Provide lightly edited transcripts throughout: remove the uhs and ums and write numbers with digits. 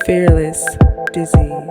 Fearless Disease.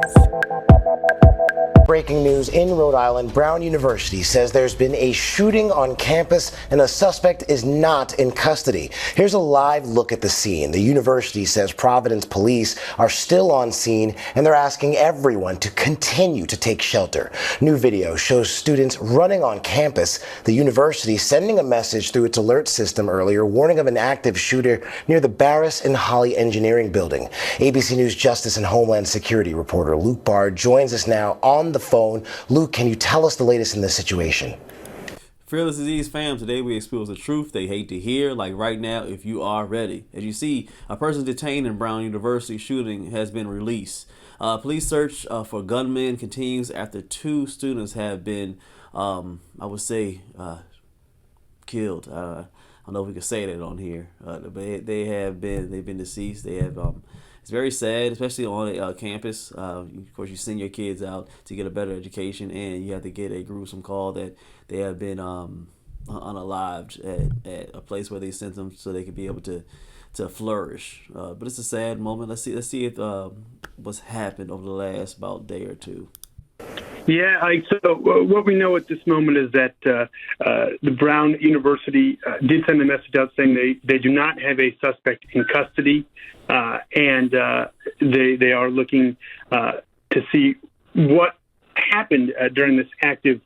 Breaking news in Rhode Island, Brown University says there's been a shooting on campus and a suspect is not in custody. Here's a live look at the scene. The university says Providence police are still on scene and they're asking everyone to continue to take shelter. New video shows students running on campus. The university sending a message through its alert system earlier, warning of an active shooter near the Barris and Holly Engineering building. ABC News Justice and Homeland Security reporter Luke Bard joins us now on the phone. Luke, can you tell us the latest in this situation? Fearless Disease fam, today we expose the truth they hate to hear, like right now, if you are ready. As you see, a person detained in Brown University shooting has been released. Police search for gunmen continues after 2 students have been, killed. I don't know if we can say that on here, but they've been deceased. They have it's very sad, especially on a campus. Of course, you send your kids out to get a better education, and you have to get a gruesome call that they have been unalived at a place where they sent them so they could be able to flourish. But it's a sad moment. Let's see if what's happened over the last about day or two. Yeah, so what we know at this moment is that the Brown University did send a message out saying they do not have a suspect in custody, and they are looking to see what happened during this active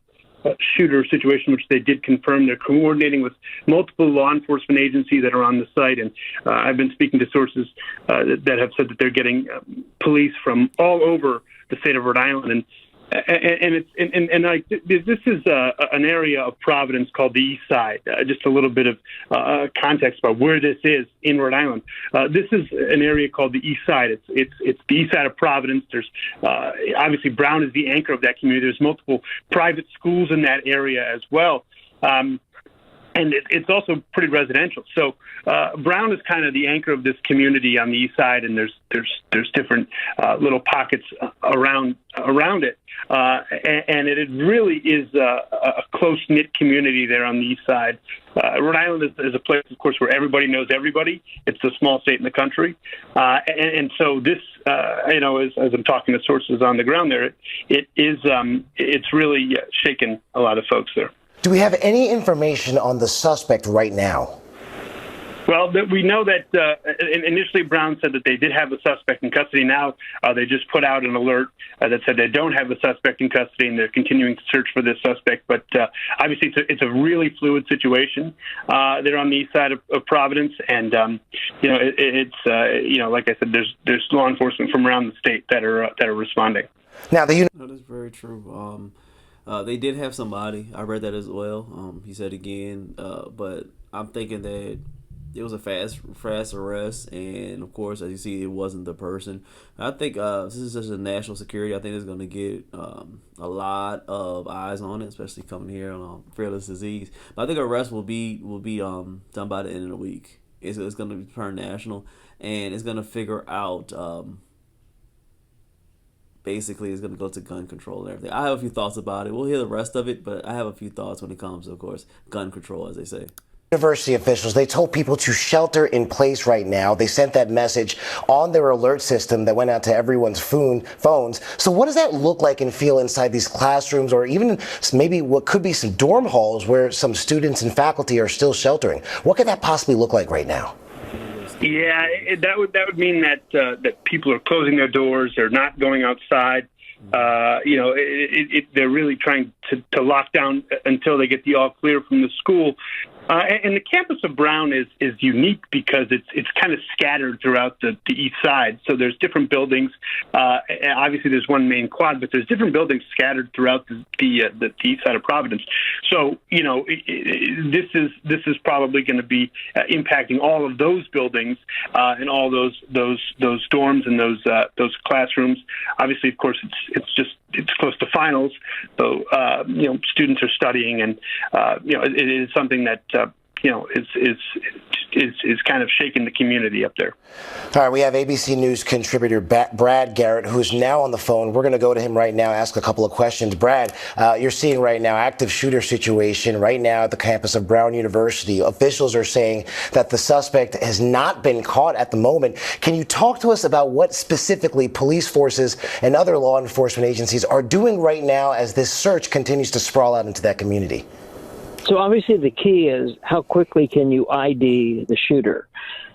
shooter situation, which they did confirm. They're coordinating with multiple law enforcement agencies that are on the site, and I've been speaking to sources that have said that they're getting police from all over the state of Rhode Island, this is an area of Providence called the East Side. Just a little bit of context about where this is in Rhode Island. This is an area called the East Side. It's the east side of Providence. There's obviously Brown is the anchor of that community. There's multiple private schools in that area as well. And it's also pretty residential. So Brown is kind of the anchor of this community on the east side, and there's different little pockets around it, and it really is a close-knit community there on the east side. Rhode Island is a place, of course, where everybody knows everybody. It's a small state in the country, and so this, as I'm talking to sources on the ground there, it's really shaken a lot of folks there. Do we have any information on the suspect right now? Well, we know that initially Brown said that they did have a suspect in custody. Now they just put out an alert that said they don't have a suspect in custody, and they're continuing to search for this suspect. But obviously, it's a really fluid situation. They're on the east side of Providence, and like I said, there's law enforcement from around the state that are responding. Now, that is very true. They did have somebody. I read that as well. He said again, but I'm thinking that it was a fast arrest, and of course, as you see, it wasn't the person. I think this is just a national security. I think it's going to get a lot of eyes on it, especially coming here on Fearless Disease. But I think arrest will be done by the end of the week. It's going to turn national, and it's going to figure out. Basically, it's going to go to gun control and everything. I have a few thoughts about it. We'll hear the rest of it, but I have a few thoughts when it comes to, of course, gun control, as they say. University officials, they told people to shelter in place right now. They sent that message on their alert system that went out to everyone's phones. So what does that look like and feel inside these classrooms, or even maybe what could be some dorm halls where some students and faculty are still sheltering? What could that possibly look like right now? Yeah, that would mean that people are closing their doors. They're not going outside. They're really trying to lock down until they get the all clear from the school. And the campus of Brown is unique because it's kind of scattered throughout the east side. So there's different buildings. Obviously, there's one main quad, but there's different buildings scattered throughout the east side of Providence. So this is probably going to be impacting all of those buildings and all those dorms and those classrooms. Obviously, of course, it's close to finals, so students are studying, and it is something that is kind of shaking the community up there. All right, we have ABC News contributor Brad Garrett, who's now on the phone. We're going to go to him right now, ask a couple of questions. Brad, you're seeing right now active shooter situation right now at the campus of Brown University. Officials are saying that the suspect has not been caught at the moment. Can you talk to us about what specifically police forces and other law enforcement agencies are doing right now as this search continues to sprawl out into that community? So obviously the key is how quickly can you ID the shooter?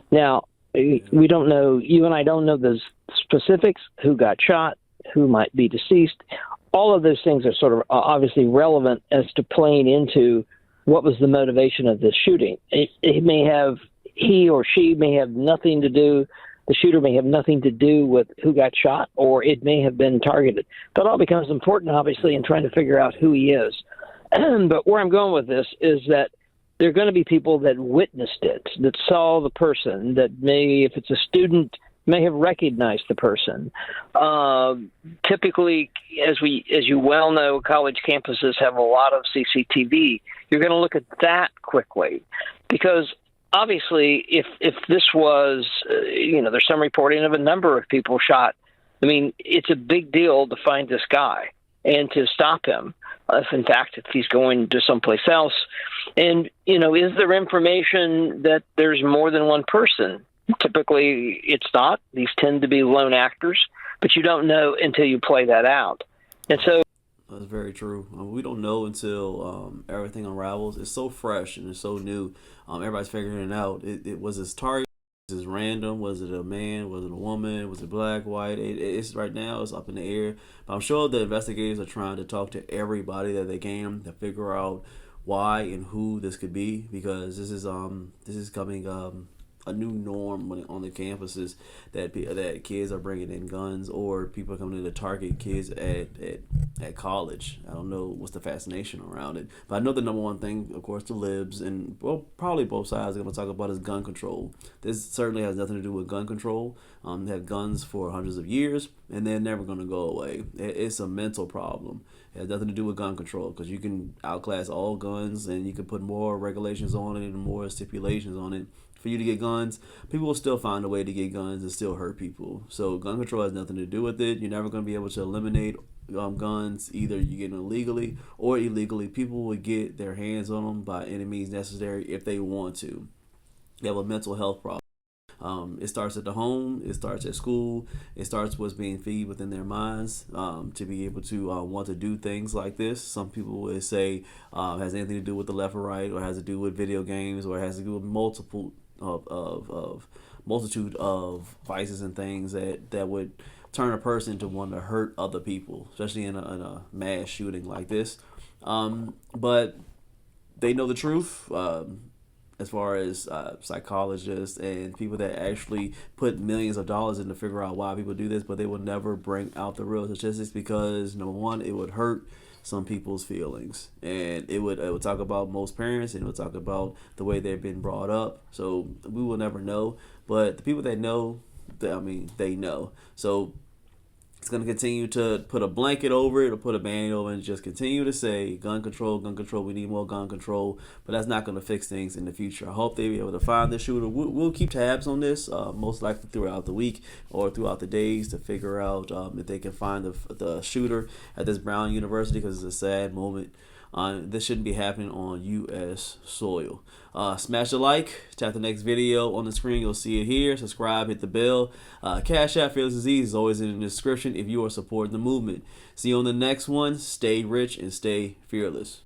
Now, we don't know, you and I don't know the specifics, who got shot, who might be deceased. All of those things are sort of obviously relevant as to playing into what was the motivation of this shooting. It may have, he or she may have nothing to do, the shooter may have nothing to do with who got shot, or it may have been targeted. That all becomes important, obviously, in trying to figure out who he is. But where I'm going with this is that there are going to be people that witnessed it, that saw the person, that may, if it's a student, may have recognized the person. Typically, as you well know, college campuses have a lot of CCTV. You're going to look at that quickly, because obviously, if this was, there's some reporting of a number of people shot. I mean, it's a big deal to find this guy and to stop him. If he's going to someplace else. And, is there information that there's more than one person? Typically, it's not. These tend to be lone actors, but you don't know until you play that out. And so that's very true. We don't know until everything unravels. It's so fresh and it's so new. Everybody's figuring it out. It was his target. Is random? Was it a man? Was it a woman? Was it black, white? It's right now, it's up in the air. But I'm sure the investigators are trying to talk to everybody that they can to figure out why and who this could be, because this is coming a new norm on the campuses that kids are bringing in guns, or people are coming in to target kids at college. I don't know what's the fascination around it, but I know the number one thing, of course, the libs and probably both sides are going to talk about is gun control. This certainly has nothing to do with gun control. They have guns for hundreds of years, and they're never going to go away. It's a mental problem. It has nothing to do with gun control, because you can outclass all guns and you can put more regulations on it and more stipulations on it. For you to get guns, people will still find a way to get guns and still hurt people. So gun control has nothing to do with it. You're never going to be able to eliminate guns. Either you get them legally or illegally. People will get their hands on them by any means necessary if they want to. They have a mental health problem. It starts at the home. It starts at school. It starts what's being fed within their minds to be able to want to do things like this. Some people would say has anything to do with the left or right, or has to do with video games, or has to do with multitude of vices and things that would turn a person to want to hurt other people, especially in a mass shooting like this. But they know the truth. As far as psychologists and people that actually put millions of dollars in to figure out why people do this, but they will never bring out the real statistics, because number one, it would hurt some people's feelings, and it would talk about most parents, and it would talk about the way they've been brought up. So we will never know, but the people that know, they know. So it's going to continue to put a blanket over it or put a band over it and just continue to say gun control, we need more gun control, but that's not going to fix things in the future. I hope they'll be able to find the shooter. We'll keep tabs on this, most likely throughout the week or throughout the days, to figure out if they can find the shooter at this Brown University, because it's a sad moment. This shouldn't be happening on U.S. soil. Smash a like, tap the next video on the screen, you'll see it here. Subscribe, hit the bell. CashApp FearlessDisease is always in the description if you are supporting the movement. See you on the next one. Stay rich and stay fearless.